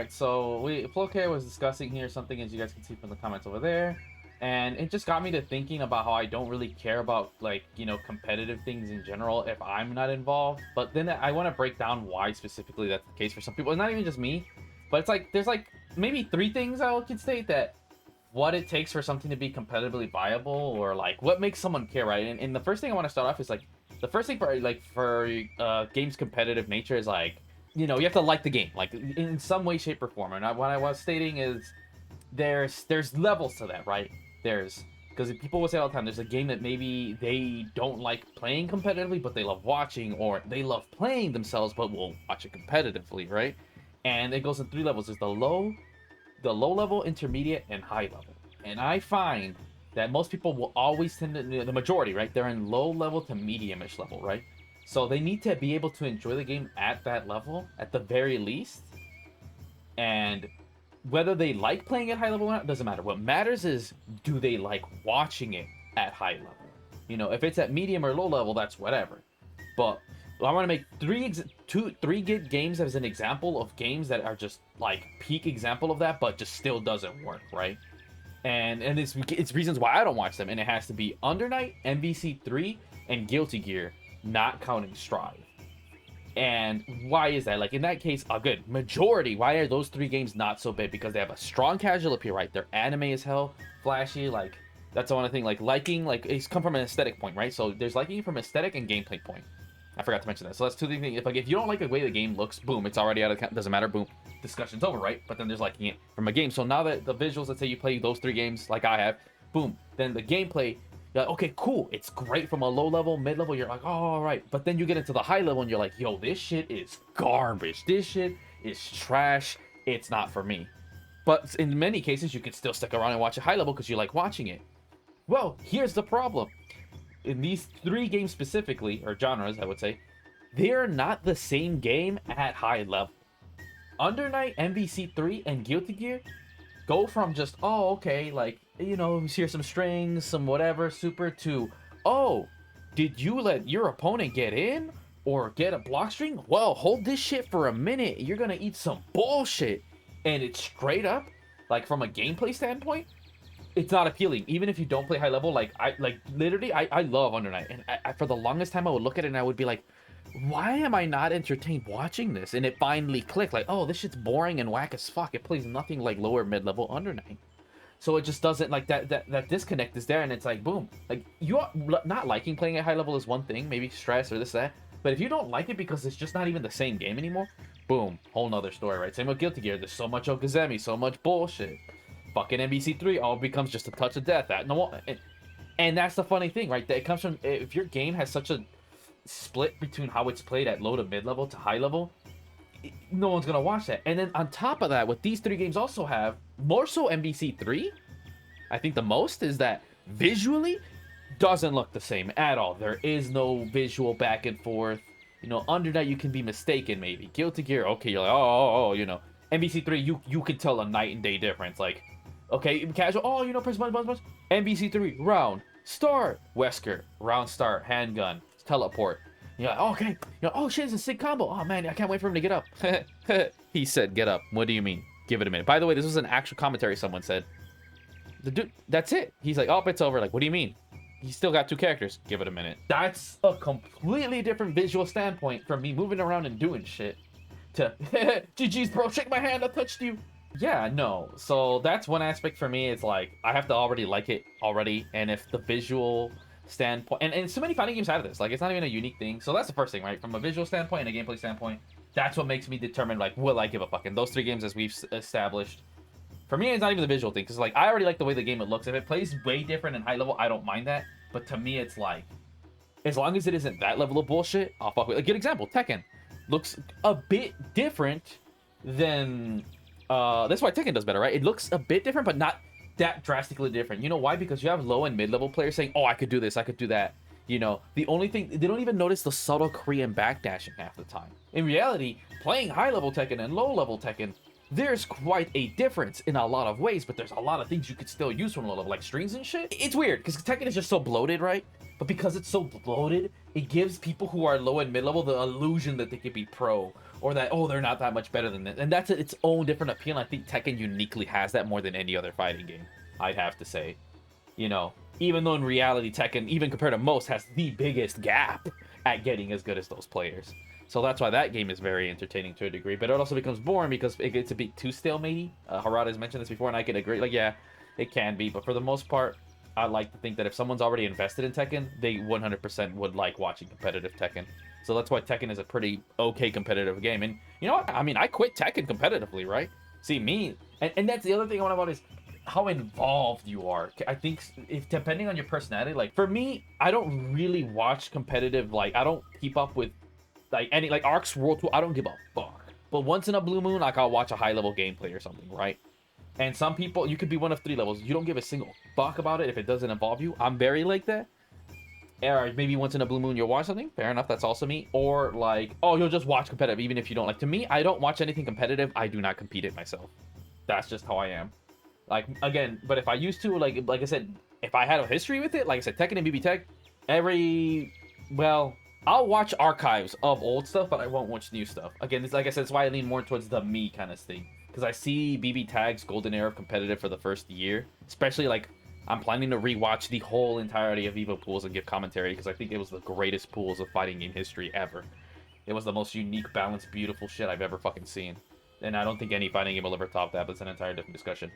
right, so Flowcare was discussing here something, as you guys can see from the comments over there, and it just got me to thinking about how I don't really care about, like, competitive things in general if I'm not involved. But then I want to break down why specifically that's the case for some people. It's not even just me, but it's like there's like maybe three things I could state that what it takes for something to be competitively viable, or like what makes someone care, right? And the first thing I want to start off is like the first thing for games competitive nature is like, you have to like the game, like in some way, shape, or form. And what I was stating is there's levels to that, right? There's because people will say all the time, there's a game that maybe they don't like playing competitively, but they love watching, or they love playing themselves, but will watch it competitively, right? And it goes in three levels. There's the low level, intermediate, and high level. And I find that most people will always tend to, the majority, right? They're in low level to medium-ish level, right? So they need to be able to enjoy the game at that level, at the very least. And whether they like playing at high level or not doesn't matter. What matters is, do they like watching it at high level? If it's at medium or low level, that's whatever. But I want to make three good games as an example of games that are just like peak example of that, but just still doesn't work, right? And it's reasons why I don't watch them, and it has to be Under Night, MVC3, and Guilty Gear, not counting Strive. And why is that? Like in that case, a good majority. Why are those three games not so big? Because they have a strong casual appeal, right? They're anime as hell, flashy. Like that's the one thing. Like liking, like it's come from an aesthetic point, right? So there's liking from aesthetic and gameplay point. I forgot to mention that. So that's two things. If you don't like the way the game looks, boom, it's already out of doesn't matter. Boom, discussion's over, right? But then there's liking it from a game. So now that the visuals, let's say you play those three games like I have, boom, then the gameplay. You're like, okay, cool. It's great from a low level, mid level. You're like, oh, all right. But then you get into the high level and you're like, yo, this shit is garbage. This shit is trash. It's not for me. But in many cases, you could still stick around and watch a high level because you like watching it. Well, here's the problem. In these three games specifically, or genres, I would say, they're not the same game at high level. Under Night, MVC3, and Guilty Gear go from just, oh, okay, like, hear some strings, some whatever, super, to, oh, did you let your opponent get in? Or get a block string? Well, hold this shit for a minute. You're gonna eat some bullshit. And it's straight up, like, from a gameplay standpoint, it's not appealing. Even if you don't play high level, I love Under Night. And I for the longest time, I would look at it and I would be like, why am I not entertained watching this? And it finally clicked, like, oh, this shit's boring and whack as fuck. It plays nothing like lower mid-level Under Night. So it just doesn't, like, that disconnect is there, and it's like, boom. Like, you not liking playing at high level is one thing, maybe stress or this, that. But if you don't like it because it's just not even the same game anymore, boom, whole nother story, right? Same with Guilty Gear. There's so much Okazemi, so much bullshit. Fucking MVC3 all becomes just a touch of death. And that's the funny thing, right? That it comes from, if your game has such a split between how it's played at low to mid level to high level, no one's gonna watch that. And then on top of that, what these three games also have, more so MVC3, I think the most, is that visually doesn't look the same at all. There is no visual back and forth. Under that you can be mistaken maybe. Guilty Gear, okay, you're like, oh, MVC3, you can tell a night and day difference. Like, okay, casual, press button. MVC3, round, start, Wesker, round start, handgun, teleport. You're like, oh, okay. Oh shit, it's a sick combo. Oh man, I can't wait for him to get up. He said, get up. What do you mean? Give it a minute. By the way, this was an actual commentary someone said. The dude, that's it. He's like, oh, it's over. Like, what do you mean? He's still got two characters. Give it a minute. That's a completely different visual standpoint from me moving around and doing shit to, GG's, bro, shake my hand, I touched you. Yeah, no. So that's one aspect for me. It's like, I have to already like it already. And if the visual standpoint, and so many fighting games have this, like, it's not even a unique thing. So that's the first thing, right? From a visual standpoint and a gameplay standpoint, that's what makes me determine, like, will I give a fuck? And those three games, as we've established, for me, it's not even the visual thing, because, like, I already like the way the game it looks. If it plays way different in high level, I don't mind that. But to me, it's like, as long as it isn't that level of bullshit, I'll fuck with it. Like, good example, Tekken looks a bit different than, that's why Tekken does better, right? It looks a bit different, but not that drastically different. You know why? Because you have low and mid-level players saying, oh, I could do this, I could do that. The only thing, they don't even notice the subtle Korean backdashing half the time. In reality, playing high-level Tekken and low-level Tekken, there's quite a difference in a lot of ways, but there's a lot of things you could still use from low level, like strings and shit. It's weird, because Tekken is just so bloated, right? But because it's so bloated, it gives people who are low and mid-level the illusion that they could be pro, or that, oh, they're not that much better than this. And that's its own different appeal. And I think Tekken uniquely has that more than any other fighting game, I'd have to say. You know, even though in reality Tekken, even compared to most, has the biggest gap at getting as good as those players. So that's why that game is very entertaining to a degree, but it also becomes boring because it gets a bit too stale-matey. Harada has mentioned this before, and I can agree. Like, yeah, it can be, but for the most part, I like to think that if someone's already invested in Tekken, they 100% would like watching competitive Tekken. So that's why Tekken is a pretty okay competitive game. And you know what? I mean, I quit Tekken competitively, right? See, me, and that's the other thing I want about is how involved you are. I think if depending on your personality, like for me, I don't really watch competitive. Like I don't keep up with like any like Ark's World Tour. I don't give a fuck. But once in a blue moon, like I'll watch a high level gameplay or something, right? And some people, you could be one of 3 levels. You don't give a single fuck about it if it doesn't involve you. I'm very like that. Or maybe once in a blue moon you'll watch something. Fair enough, that's also me. Or like, oh, you'll just watch competitive even if you don't like. To me, I don't watch anything competitive. I do not compete it myself. That's just how I am. Like again, but if I used to, like I said, if I had a history with it, like I said, Tekken and BB Tech, I'll watch archives of old stuff, but I won't watch new stuff. Again, it's like I said, it's why I lean more towards the me kind of thing. Because I see BB Tag's golden era of competitive for the first year. Especially, like, I'm planning to rewatch the whole entirety of Evo pools and give commentary, because I think it was the greatest pools of fighting game history ever. It was the most unique, balanced, beautiful shit I've ever fucking seen. And I don't think any fighting game will ever top that, but it's an entire different discussion.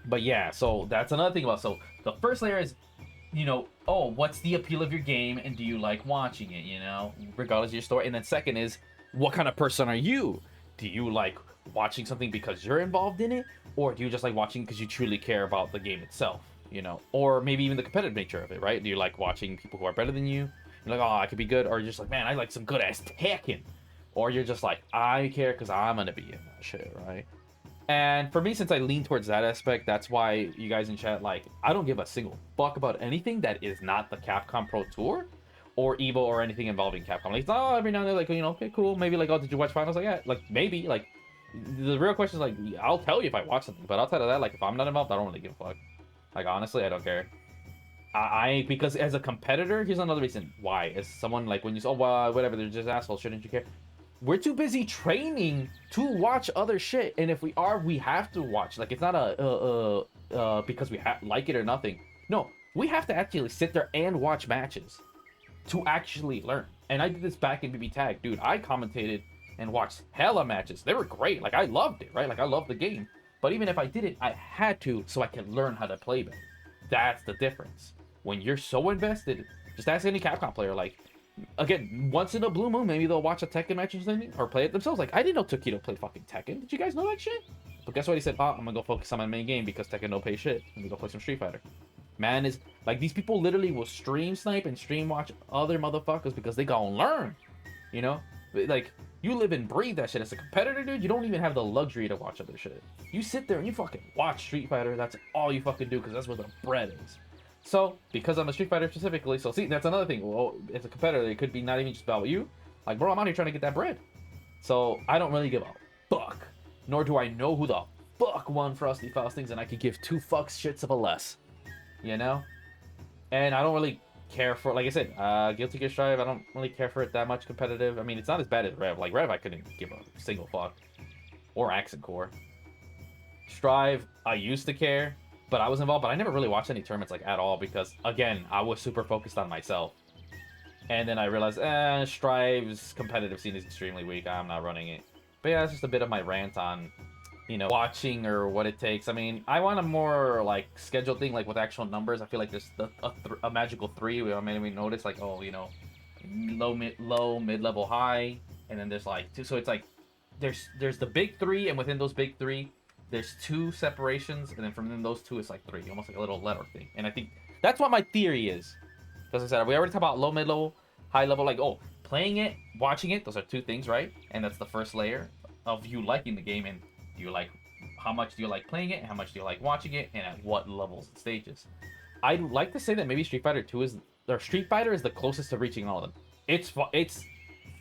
But yeah, so that's another thing about, so the first layer is, you know, oh, what's the appeal of your game and do you like watching it, you know, regardless of your story. And then second is, what kind of person are you? Do you like watching something because you're involved in it, or do you just like watching because you truly care about the game itself, you know, or maybe even the competitive nature of it, right? Do you like watching people who are better than you? You're like, oh, I could be good, or you're just like, man, I like some good ass Tekken, or you're just like, I care because I'm gonna be in that shit, right? And for me, since I lean towards that aspect, that's why you guys in chat, like, I don't give a single fuck about anything that is not the Capcom Pro Tour or Evo or anything involving Capcom. Like, oh, every now and then, like, you know, okay, cool. Maybe like, oh, did you watch finals? Like, yeah, like maybe. Like, the real question is like, I'll tell you if I watch something, but outside of that, like, if I'm not involved, I don't really give a fuck. Like, honestly, I don't care. Because as a competitor, here's another reason why. As someone like when you say, oh, well, whatever, they're just assholes, shouldn't you care? We're too busy training to watch other shit, and if we are, we have to watch. Like, it's not because we like it or nothing. No, we have to actually sit there and watch matches to actually learn. And I did this back in BB Tag, dude. I commentated and watched hella matches. They were great. Like, I loved it, right? Like, I loved the game. But even if I didn't, I had to so I could learn how to play better. That's the difference. When you're so invested, just ask any Capcom player, like, again, once in a blue moon, maybe they'll watch a Tekken match or something, or play it themselves. Like, I didn't know Taquito played fucking Tekken. Did you guys know that shit? But guess what? He said, oh, I'm gonna go focus on my main game because Tekken don't pay shit. Let me go play some Street Fighter. Man, is like, these people literally will stream snipe and stream watch other motherfuckers because they gonna learn, you know? Like, you live and breathe that shit. As a competitor, dude, you don't even have the luxury to watch other shit. You sit there and you fucking watch Street Fighter. That's all you fucking do because that's where the bread is. So, because I'm a Street Fighter specifically, so see, that's another thing. Well, as a competitor, it could be not even just about you. Like, bro, I'm out here trying to get that bread. So, I don't really give a fuck. Nor do I know who the fuck won Frosty Faustings, and I could give 2 fucks shits of a less. You know? And I don't really care for, like I said, Guilty Gear Strive, I don't really care for it that much competitive. I mean, it's not as bad as Rev. Like, Rev, I couldn't give a single fuck. Or Accent Core. Strive, I used to care, but I was involved, but I never really watched any tournaments, like, at all, because, again, I was super focused on myself. And then I realized, Strive's competitive scene is extremely weak, I'm not running it. But yeah, that's just a bit of my rant on, you know, watching or what it takes. I mean, I want a more, like, scheduled thing, like, with actual numbers. I feel like there's a magical 3, we maybe notice, like, oh, you know, low, mid-level, high, and then there's, like, 2, so it's like, there's the big 3, and within those big 3, there's 2 separations, and then from those 2, it's like 3, almost like a little letter thing. And I think that's what my theory is. Because I said, we already talked about low, mid level, high level, like, oh, playing it, watching it, those are 2 things, right? And that's the first layer of you liking the game, and do you like, how much do you like playing it, and how much do you like watching it, and at what levels and stages. I'd like to say that maybe Street Fighter 2 is, or Street Fighter is the closest to reaching all of them. It's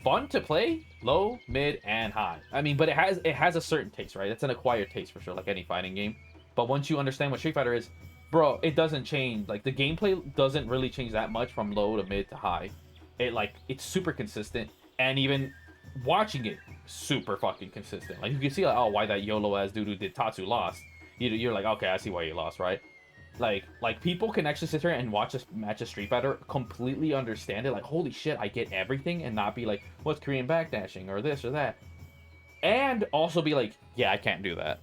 fun to play, low, mid, and high. I mean, but it has a certain taste, right? It's an acquired taste for sure, like any fighting game. But once you understand what Street Fighter is, bro, it doesn't change. Like, the gameplay doesn't really change that much from low to mid to high. It's super consistent. And even watching it, super fucking consistent. Like you can see like, oh, why that YOLO ass dude who did Tatsu lost. You're like, okay, I see why he lost, right? Like people can actually sit here and watch a match of Street Fighter, completely understand it, like holy shit, I get everything, and not be like, what's Korean backdashing or this or that, and also be like, yeah, I can't do that.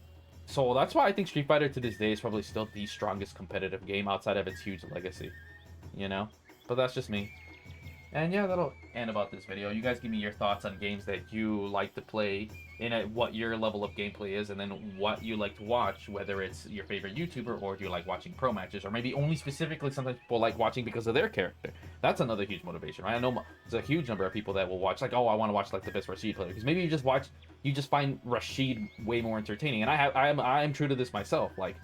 So that's why I think Street Fighter to this day is probably still the strongest competitive game outside of its huge legacy, you know. But that's just me. And yeah, that'll end about this video. You guys give me your thoughts on games that you like to play, and what your level of gameplay is, and then what you like to watch, whether it's your favorite YouTuber or do you like watching pro matches, or maybe only specifically sometimes people like watching because of their character. That's another huge motivation, right? I know there's a huge number of people that will watch like, oh, I want to watch like the best Rashid player, because maybe you just find Rashid way more entertaining. And I am true to this myself. Like,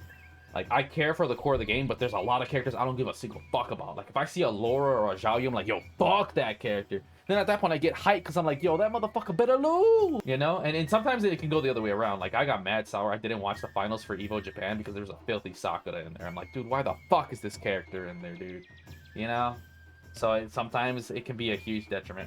I care for the core of the game, but there's a lot of characters I don't give a single fuck about. Like, if I see a Laura or a Zhao Yu, I'm like, yo, fuck that character. Then at that point, I get hyped because I'm like, yo, that motherfucker better lose. You know? And sometimes it can go the other way around. Like, I got mad sour. I didn't watch the finals for EVO Japan because there was a filthy Sakura in there. I'm like, dude, why the fuck is this character in there, dude? You know? So sometimes it can be a huge detriment.